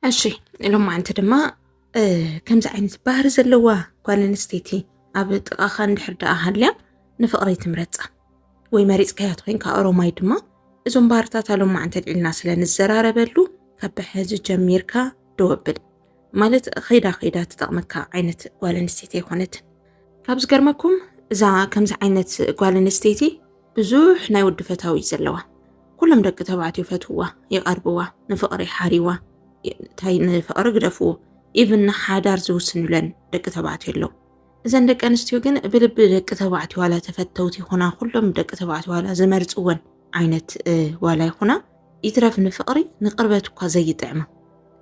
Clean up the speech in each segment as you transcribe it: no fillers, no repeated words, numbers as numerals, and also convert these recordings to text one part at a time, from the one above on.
أشي لما أنت دما كم زعين بحر زلوا قال نستيتي أبد أخان حد أهلها نفقري تمرت ويمارس كيات خين كأرو ما يدما إذن بارتات لما أنت الناس لأن الزرارة بلو كبحاز جميركا دوبل مالت خيدا تطعمك عينة قال نستيتي خونت كابز قرمكم إذا كم زعينة قال نستيتي بزوح نايود فتاوي زلوا كلهم دق تبعتي فتوة يقربوا نفقري حاريوا تاي نفقر قرفو إيفن حادار زوسن لن دق تبعتي له إذن دق أنستيو جن بلب دق تبعتي ولا تفتوتي هنا كلهم دق تبعتي ولا زمرت أون عينة ولا هنا يترف نفقري نقربتك زي طعمة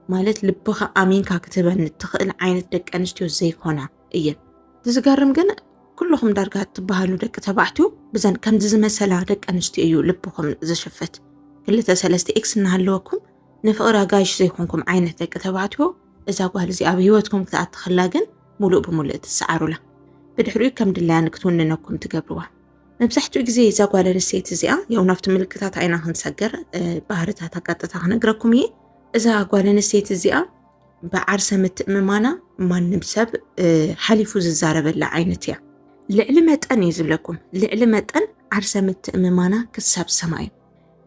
مالت لبخ آمين كاكتبا نتخيل عينة دق أنستيو زي هنا إيه تزقرم جن كلهم درجات تبهالو دق تبعتو بزن كم دز مسلا دق أنستيو لبخم إذا شفت كل تسلستي إكس نهالوكم نفقرا قايش زيكمكم عينة دق تبعتو إذا قهل زي أبيوتكم كتاعت تخلاقن ملوء بملء تسعروا له بدحروا كم دلان كتون لنكم تقبلوها نبسحتو إجزي إذا قهل نسيت زيا يو نفت ملكتات عينها نسجر بهرتها تقطتها نقرأكم هي إذا قهل نسيت زيا بعرسة متأممانا ما نبسب حليفو ززارة بلا عينتيا لعلمة أن يزبلكم لعلمة أن عرسة متأممانا كساب سماي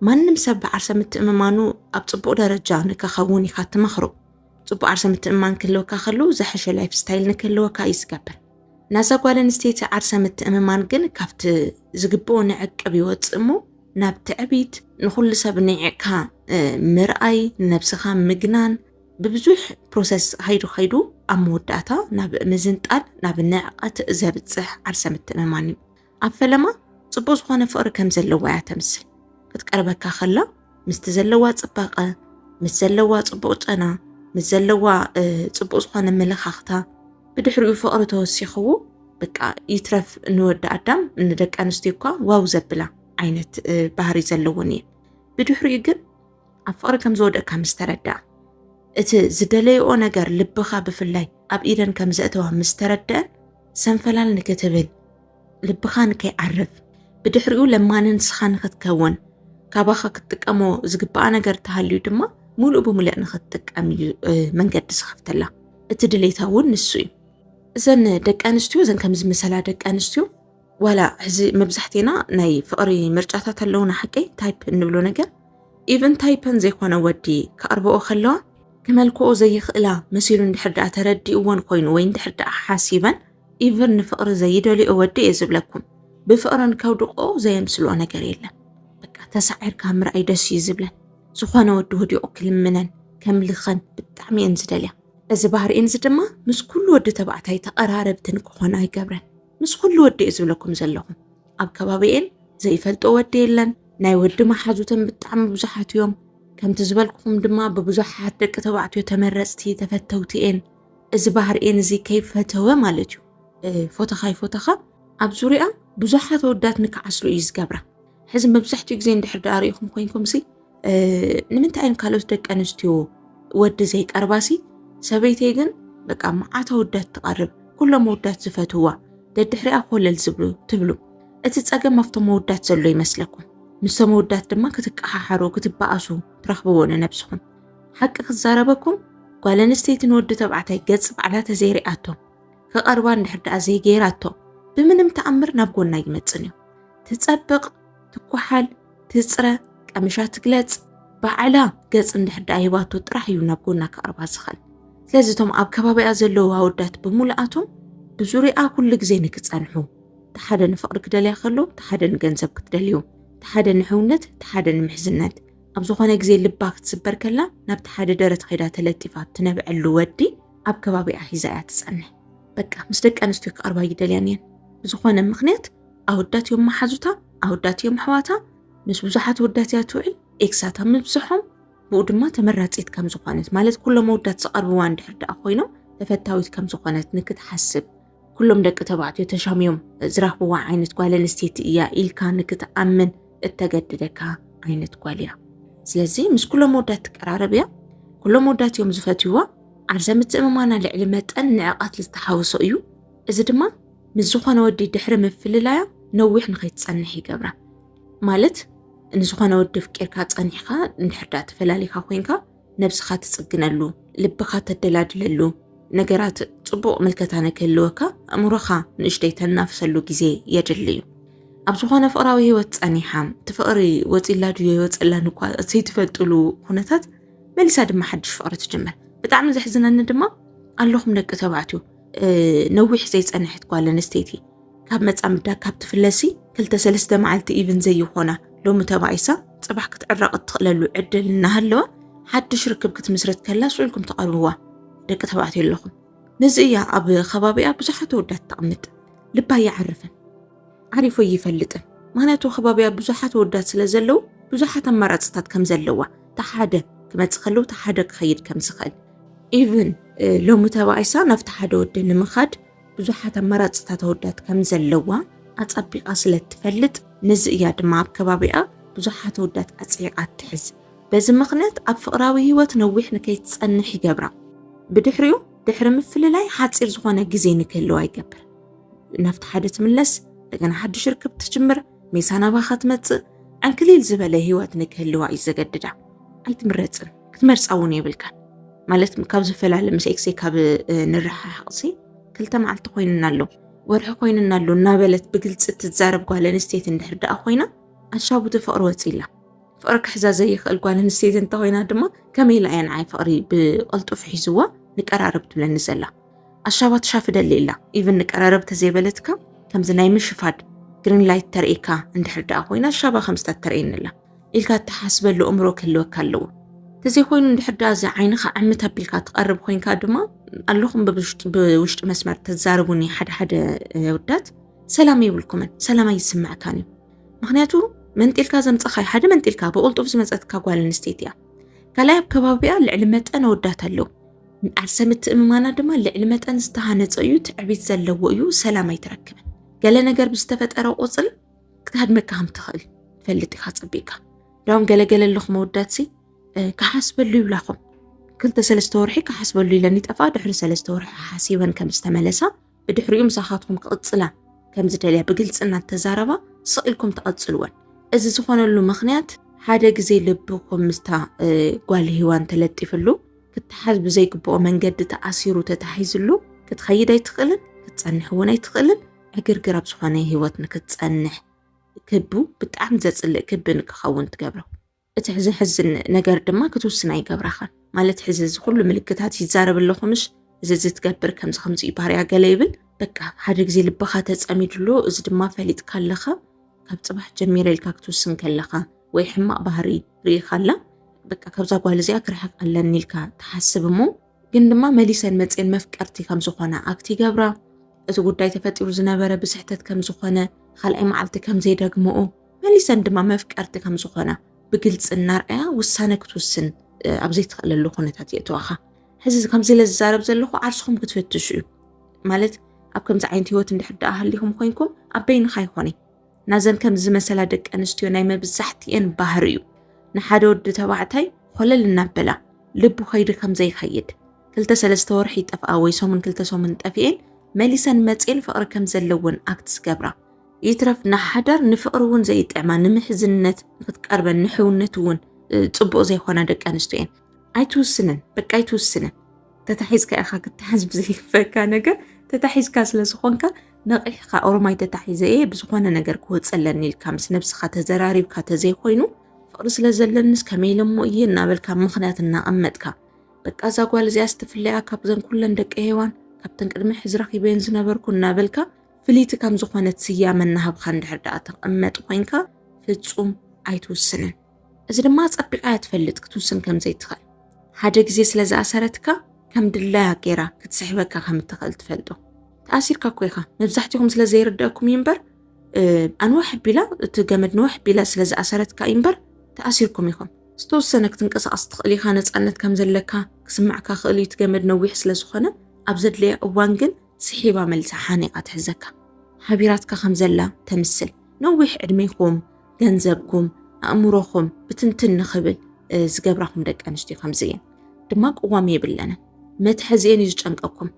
ما نمسب عرسة متأممانو أبطبق درجة نكخوني خات مخرو طبق عرسة متأممان كلو كخلو زحش لايف ستايل نكلو كايس قبل ناسا قوال نستيت عرسة متأممان جن كافت زقبو نعك بيوت أمو ناب تعبيت نخل سب نعكها مرأي نبسخا مجنان ببزوح بروسس خيدو أموداتا ناب مزنتقال ناب نعقات زابتصح عرسة متأممان أفلما طبق زخوانا فقر كم زلوا تمثل كتقربك خلا مستزلوا طبقة مستزلوا طبق أنا مزلوا طبق زخوانا ملخختا بدحرو فقر توسيخو بقى يترف نود أدم ندك أنستيوكا واو زبلا عينة بحري زلوني بدحرو يقل أفقر كم زود كم استردع زدليو نجار لبخا بفلاي أب إيران كم زأتوها مستردع سنفلال نكتبل لبخان كي عرف بدحرو لما ننسخان كتكون كاباخا كتكامو زقبا نجار تهاليو دما مولو بمولئ نختك أمي من قد سخفت الله اتدليتاون نسوي إذن دك أنستيو إذن كمز مسلا دك أنستيو ولا حزي مبزحتينا ناي فقري مرجعتها اللون حقي تايب نبلو نجا إيفن تايبن زي خونا ودي كأربعو خلوه كمالكو زي خلا مسيرو ندحرد تردي وان خوين وين دحرد حاسيبا إيفن فقر زي دولي أودي يزبلكم بفقرن كودقو زي مسلو نجريلا بكا تسعير كامر أي دس يزبلن سخوانا ودو هدي أكل منن كملخن بالتعمي انزداليا إذا بحر إنزدما مس كل ود تبعتاي تقرارب تنكونا يقبرن مس كل ود إزبلكم زلهم أب كبابين زي فلتو وديلن ناي ود ما حاجوتن بالتعم بزحات يوم كم تزبلكم دما ببزحات دك تبعتو تمرستي تفتوتين إذا بحر إنزي كيف فتوى مالتيو فوتخا أب زوريا بزحات ودات نكعسلو يزقبره حزم ببزحتو يجزين دحر داريكم كوينكم سي نمنت عين كالوس دك أنستيو ود زيك أرباسي سبيتي جن بقى معاته ودات تقرب كل مودات زفتوا دحري أقول الزبلو تبلو أتتساقم مفتو مودات زلو يمسلكم مس مودات دما كتقححرو كتبقاسو ترخبون نفسهم حق خزاربكم قال نستيتن ود تبعتي قصب على تزيرياتهم كقربان دحر زي غيراتو بمنم تأمر نابقونا يمتصنيو تتصبق تكحل تصره قمشات تقلص بعلا قص اندحر ايباتو طرح ينابقونا كقربا زخل ስለዚቶም ኣብ ከባቢኣ ዘለዉ ኣወዳት ብምሉኣቶም ብዙርያ ኩሉ ግዜ ንክጸንሑ ተሓደ ንፍቅሪ ክደልያ ከሎ ተሓደ ንገንዘብ ክትደልዩ ተሓደ ንሕውነት ተሓደ ንምሕዝነት ኣብ ዝኾነ ግዜ ልባ ክትስበር ከላ ናብ ተሓደ ደረት ኸይዳ ተለጢፋ ትነብዐሉ ወዲ ኣብ ከባቢኣ ሒዛ እያ ትጸንሕ በቃ ምስ ደቂ ኣንስትዮ ክቐርባ ይደልያን እየን ብዝኾነ ምኽንያት ኣወዳት እዮም መሓዙታ ኣወዳት እዮም ኣሕዋታ ምስ ብዙሓት ወዳት እያ ትውዕል ኤክሳታ ምብዝሖም بو دما تمراتيت كم زخانت مالت كل مودات تقربوا عند حد أخوينا تفتاويت كم زخانت نكت حسب كلهم دك تبعت يتشاميهم زرحوا عينت قال نستيت إياه إل كان نكت أمن التجددك عينت قاليا سلزي مش كل مودات كعربية كل مودات يوم زفتيوا عزمت أمامنا لعلمت أن عقات للتحاوس أيو إذا دما مش زخانة ودي دحرم في الليلة نوح نخيت صنحي قبره مالت نزخنا ود فكرك تصنيخا نحردا تفلاليخا خوينكا نفسخا تصقنلو ልብኻ ተደላድለሉ ነገራት ጽቡቕ ምልከታ ንክህልወካ ኣእምሮኻ ንእሽተይ ተናፍሰሉ ግዜ የድልዩ ኣብ ዝኾነ ፍቕራዊ ህይወት ጸኒሓ ትፍቕሪ ወፂላ ድዮ ይወፅላን እኳ ዘይትፈልጥሉ ኩነታት መሊሳ ድማ ሓድሽ ፍቕሪ ትጅምር ብጣዕሚ ዘሕዝነኒ ድማ ኣለኹም ደቂ ተባዕትዮ ነዊሕ ዘይጸንሕት ጓል ኣንስተይቲ ካብ መጻምዳ ካብ ትፍለሲ 2-3 መዓልቲ ኢቭን ዘይኾና ሎሚ ተባኢሳ ጽባሕ ክትዕረቕ እትኽእለሉ ዕድል እናሃለወ ሓድሽ ርክብ ክትምስረት ከላ ስኡልኩም ተቐርብዋ ደቂ ተባዕትዮ ኣለኹም ነዚ እያ ኣብ ከባቢኣ ብዙሓት ወዳት ተቐምጥ ልባ ይዓርፍን ዓሪፎ ይፈልጥን ምክንያቱ ከባቢኣ ብዙሓት ወዳት ስለ ዘለው ብዙሓት ኣማራፅታት ከም ዘለዋ ተሓደ ክመጽእ ከለው ተሓደ ክኸይድ ከም ዝኽእል ኢቭን ሎሚ ተባኢሳ ናብቲ ሓደ ወዲ ንምኻድ ብዙሓት ኣማራፅታት ወዳት ከም ዘለዋ ኣጸቢቓ ስለ ትፈልጥ ነዚ እያ ድማ ኣብ ከባቢኣ ብዙሓት ወዳት ኣጽቢቓ ትሕዝ በዚ ምኽንያት ኣብ ፍቕራዊ ህይወት ነዊሕ ንከይትጸንሕ ይገብራ ብድሕሪኡ ድሕሪ ምፍልላይ ሓፂር ዝኾነ ግዜ ንክህልዋ ይገብር ናብቲ ሓደ ትምለስ ደገና ሓድሽ ርክብ ትጅምር ሜሳናባኻ ትመጽእ ዕንክሊል ዝበለ ህይወት ንክህልዋ እዩ ዘገድዳ ኣይትምረፅን ክትመርፃ እውን የብልካን ማለት ካብ ዝፈላለ ምስ ኤክሴ ካብ ንረሓሕቕሲ 2 መዓልቲ ኮይንና ኣሎ ወርሒ ኮይንና ኣሎ እናበለት ብግልጽ ትዛረብ ጓል ኣንስተይቲ እንድሕር ደኣ ኮይና ኣሻቡቲ ፍቕሪ ወፂላ ፍቕሪ ክሕዛ ዘይኽእል ጓል ኣንስተይቲ እንተ ኮይና ድማ ከመይ ኢላ እያ ንዓይ ፍቕሪ ብቕልጡፍ ሒዝዋ ንቀራረብ ትብለኒ ዘላ ኣሻባ ትሻፍደሊ ኢላ ኢቭን ንቀራረብ ተዘይበለትካ ከምዚ ናይ ምሽፋድ ግሪን ላይት ተርእካ እንድሕር ደኣ ኮይና ኣሻባ ከምስታት ተርእየንላ ኢልካ እትሓስበሉ እምሮ ክህልወካ ኣለዎ ተዘይኮይኑ እንድሕር ደኣ እዚ ዓይንኻ ዕምት ኣቢልካ ትቐርብ ኮይንካ ድማ ኣለኹም ብውሽጢ መስመር ተዛረቡኒ ሓደ ወዳት ሰላም ይብልኩምን ሰላም ይስምዓካን እዩ ምክንያቱ መንጢልካ ዘምፀኻይ ሓደ መንጢልካ ብቕልጡፍ ዝመፀትካ ጓል ኣንስተይቲ እያ ካልኣይ ኣብ ከባቢኣ ልዕሊ መጠን ወዳት ኣለዉ ዓርሰ ምትእምማና ድማ ልዕሊ መጠን ዝተሃነፀ እዩ ትዕቢት ዘለዎ እዩ ሰላም ኣይትረክብን ገለ ነገር ብዝተፈጠረ ቁፅል ክትሃድመካ ከም ትኽእል ትፈልጥ ኢኻ ፀቢቕካ ዳውም ገለገለ ኣለኹም ወዳትሲ ክሓስበሉ ይብላኹም 2-3 ወርሒ ክሓስበሉ ኢለኒ ጠፋ ድሕሪ 3 ወርሒ ሓሲበን ከም ዝተመለሳ ብድሕሪኡ ምሳኻትኩም ክቕፅላ ከም ዝደልያ ብግልጽና ተዛረባ ስኢልኩም ተቐጽልወን እዚ ዝኾነሉ ምኽንያት ሓደ ግዜ ልብኩም ምስታ ጓል ህዋን ተለጢፍሉ ክትሓዝ ብዘይግብኦ መንገዲ ተኣሲሩ ተታሒዝሉ ክትኸይድ ኣይትኽእልን ክትጸንሕ እውን ኣይትኽእልን ዕግርግር ኣብ ዝኾነ ህይወት ንክትጸንሕ ክቡ ብጣዕሚ ዘጽልእ ክቢ ንክኸውን ትገብሮ እቲ ሕዝን ነገር ድማ ክትውስን ኣይገብራኻን ማለት ሕዚ ኩሉ ምልክታት ይዛረብ ኣለኹምሽ እዚ ትገብር ከምዚ ባህርያ ገለ ይብል በቃ ሓደ ግዜ ልብኻ ተጸሚድሉ እዚ ድማ ፈሊጥካ ኣለኻ ካብ ጽባሕ ጀሚረ ኢልካ ክትውስን ከለኻ ወይ ሕማቕ ባህሪ ርኢኻላ በቃ ካብዛ ጓል እዚኣ ክርሕቕ ኣለኒ ኢልካ ተሓስብ እሞ ግን ድማ መሊሰን መፅን መፍቀርቲ ከም ዝኾነ ኣክቲ ገብራ እቲ ጉዳይ ተፈጢሩ ዝነበረ ብስሕተት ከም ዝኾነ ካልኣይ መዓልቲ ከም ዘይደግምኦ መሊሰን ድማ መፍቀርቲ ከም ዝኾነ ብግልጽ እናርኣያ ውሳነ ክትውስን ኣብ ዘይትኽእለሉ ኩነታት የእትዋኻ ሕዚ ከምዚ ለዝዛረብ ዘለኹ ዓርስኹም ክትፈትሹ እዩ ማለት ኣብ ከምዚ ዓይነት ህይወት እንድሕር ደኣ ሃሊኹም ኮይንኩም ኣብ በይንኻ ይኾነ ናዘን ከም ዝመሰላ ደቂ ኣንስትዮ ናይ መብዛሕትአን ባህሪ እዩ ንሓደ ወዲ ተባዕታይ ኮለል እናበላ ልቡ ኸይዲ ከም ዘይኸይድ 2-3 ወርሒ ጠፍኣ ወይ ሰሙን 2 ሰሙን ጠፊአን መሊሰን መፅን ፍቕሪ ከም ዘለውን ኣክት ዝገብራ ይትረፍ ንሓዳር ንፍቕሪ እውን ዘይጥዕማ ንምሕዝነት ክትቀርበን ንሕውነት እውን ጽቡቕ ዘይኮነ ደቂ ኣንስትዮ እየን ኣይትውስንን በቃ ኣይትውስንን ተታሒዝካ ኢኻ ክትሓዝ ብዘይክፈካ ነገር ተታሒዝካ ስለ ዝኾንካ ነቒሕካ ኦሮማይ ተታሒዘ እየ ብዝኾነ ነገር ክወፀለኒ ኢልካ ምስ ነብስኻ ተዘራሪብካ ተዘይኮይኑ ፍቕሪ ስለ ዘለንስ ከመይ ኢለ እሞ እየ እናበልካ ምኽንያት እናቐመጥካ በቃ እዛ ጓል እዚኣ ስትፍለያ ካብዘን ኩለን ደቂ ሄዋን ካብተን ቅድሚ ሕዚ ረኺበን ዝነበርኩ እናበልካ ፍሊቲ ከም ዝኾነት ስያመ እናሃብካ እንድሕር ደኣ ተቐመጥ ኮይንካ ፍጹም ኣይትውስንን እዚ ድማ ፀቢቃ ትፈልጥ ክትውስን ከም ዘይትኽእል ሓደ ግዜ ስለ ዝኣሰረትካ ከም ድላያ ገይራ ክትስሕበካ ከም እትኽእል ትፈልጦ ተኣሲርካ እኮ ኢኻ መብዛሕትኩም ስለ ዘይርድአኩም ይምበር ኣንዋሕ ቢላ እቲ ገመድ ንዋሕ ቢላ ስለ ዝኣሰረትካ ይምበር ተኣሲርኩም ኢኹም ዝተወሰነ ክትንቀሳቐስ ትኽእል ኢኻ ነፃነት ከም ዘለካ ክስማዕካ ክእል እዩ ገመድ ነዊሕ ስለ ዝኾነ ኣብ ዘድለያ እዋን ግን ስሒባ መልሳ ሓኒቓ ትሕዘካ ሓቢራትካ ከም ዘላ ተምስል ነዊሕ ዕድሜኩም ገንዘብኩም ኣእምሮኹም ብትንትን ንኽብል ዝገብራኹም ደቂ ኣንስትዮ ከምዚ እየን ድማ ቅዋም የብለንን መትሐዚአን እዩ ዝጨንቀኩም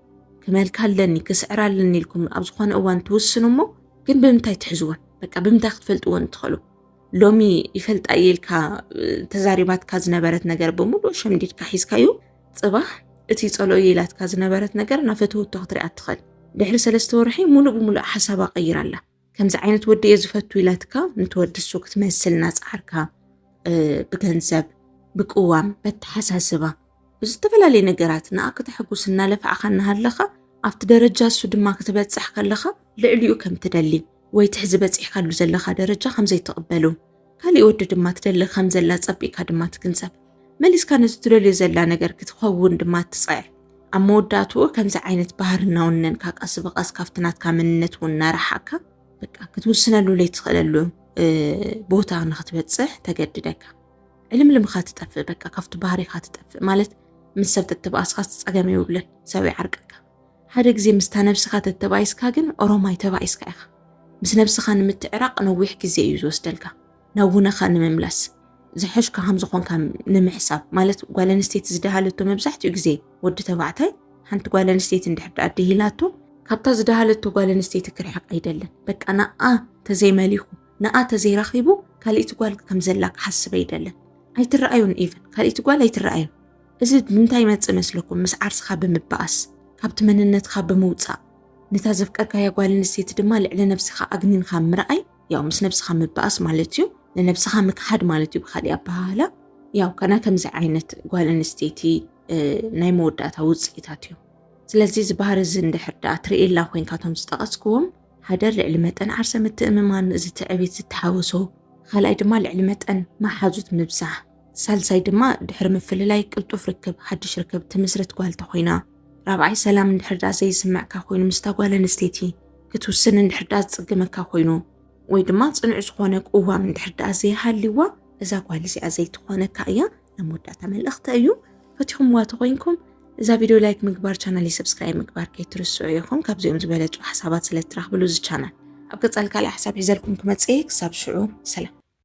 ክመልካ ኣለኒ ክስዕራ ኣለኒ ኢልኩም ኣብ ዝኾነ እዋን ትውስኑ እሞ ግን ብምንታይ ትሕዝዎን በቃ ብምንታይ ክትፈልጥዎን ትኽእሉ ሎሚ ይፈልጣ ኢልካ ተዛሪባትካ ዝነበረት ነገር ብምሉእ ሸምዲድካ ሒዝካዩ ጽባሕ እቲ ጸሎ ኢላትካ ዝነበረት ነገር ናፈተወቶ ክትሪኣ ትኽእል ድሕሪ 3 ወርሒ ሙሉእ ብሙሉእ ሓሳባ ቀይራላ ከምዚ ዓይነት ወዲ እየ ዝፈቱ ኢላትካ ንትወዲ እሱ ክትመስል ናፃዓርካ ብገንዘብ ብቅዋም በተሓሳስባ ብዝተፈላለዩ ነገራት ንኣ ክትሕጉስ እናለፍዓኻ እናሃለኻ ኣብቲ ደረጃ እሱ ድማ ክትበፅሕ ከለኻ ልዕሊኡ ከም ትደሊ ወይ ትሕዚ በፂሕካሉ ዘለኻ ደረጃ ከምዘይትቕበሉ ካልእ ወዲ ድማ ትደሊ ከም ዘላ ፀቢቕካ ድማ ትግንዘብ መሊስካ ነቲ ትደልዮ ዘላ ነገር ክትኸውን ድማ ትፅዕር ኣብ መወዳእትኡ ከምዚ ዓይነት ባህርናውነን ቀስ ብቐስ ካብቲ ናትካ መንነት እውን እናረሓካ በቃ ክትውስነሉ ለይትኽእለሉ ቦታ ንኽትበፅሕ ተገድደካ ዕልምልምኻ ትጠፍእ በቃ ካብቲ ባህሪኻ ትጠፍእ ማለት ምስ ሰብ ተተባእስካ ፀገም የብሉን ሰብ ይዓርቀካ ሓደ ግዜ ምስታ ነብስኻ ተተባይስካ ግን ኦሮማይ ተባይስካ ኢኻ ምስ ነብስኻ ንምትዕራቕ ነዊሕ ግዜ እዩ ዝወስደልካ ናውነኻ ንምምላስ ዝሕሽካ ከም ዝኾንካ ንምሕሳብ ማለት ጓል ኣንስተይቲ ዝደሃለቶ መብዛሕትኡ ግዜ ወዲ ተባዕታይ ሓንቲ ጓል ኣንስተይቲ እንድሕር ዳኣ ደሂላቶ ካብታ ዝደሃለቶ ጓል ኣንስተይቲ ክርሕቕ አይደለን በቃ ንኣ ተዘይመሊኹ ንኣ ተዘይራኺቡ ካልእቲ ጓል ከም ዘላ ክሓስብ አይደለን ኣይትረኣዩን ኢቭን ካልእቲ ጓል ኣይትረኣዩን እዚ ብምንታይ ይመጽእ መስለኩም ምስ ዓርስኻ ብምባኣስ ካብቲ መንነትካ ብምውፃእ ነታ ዘፍቀርካያ ጓል ኣንስተይቲ ድማ ልዕሊ ነብስኻ ኣግኒንካ ምርኣይ ያው ምስ ነብስኻ ምባኣስ ማለት እዩ ለነብስኻ ምክሓድ ማለት እዩ ብኻሊእ ኣባሃላ ያው ከና ከምዚ ዓይነት ጓል ኣንስተይቲ ናይ መወዳእታ ውፅኢታት እዩ ስለዚ ዝበሃር እዚ እንድሕር ዳኣ ትርእየላ ኮይንካቶም ዝጠቐስክዎም ሓደ ልዕሊ መጠን ዓርሰ ምትእምማን እዚ ትዕቢት ዝተሓወሶ ካልኣይ ድማ ልዕሊ መጠን ማሓዙት ምብዛሕ ሳልሳይ ድማ ድሕሪ ምፍልላይ ቅልጡፍ ርክብ ሓድሽ ርክብ ትምስረት ጓል ተኾይና ራብዓይ ሰላም እንድሕር ዳኣ ዘይስምዕካ ኮይኑ ምስታ ጓል ኣንስተይቲ ክትውስን እንድሕር ዳኣ ዝፅግመካ ኮይኑ ወይ ድማ ጽኑዕ ዝኾነ ቅዋም እንድሕር ዳኣ ዘይሃልይዋ እዛ ጓል እዚኣ ዘይትኾነካ እያ ለመወዳእታ መልእኽቲ እዩ ፈቲኹምዋ ተኾይንኩም እዛ ቪድዮ ላይክ ምግባር ቻናለይ ሰብስክራይብ ምግባር ከይትርስዑ ኢኹም ካብዚኦም ዝበለፁ ሓሳባት ስለ ትረኽብሉ እዚ ቻናል ኣብ ገጻሊ ካልእ ሓሳብ ሒዘልኩም ክመጽእ ክሳብ ሽዑ ሰላም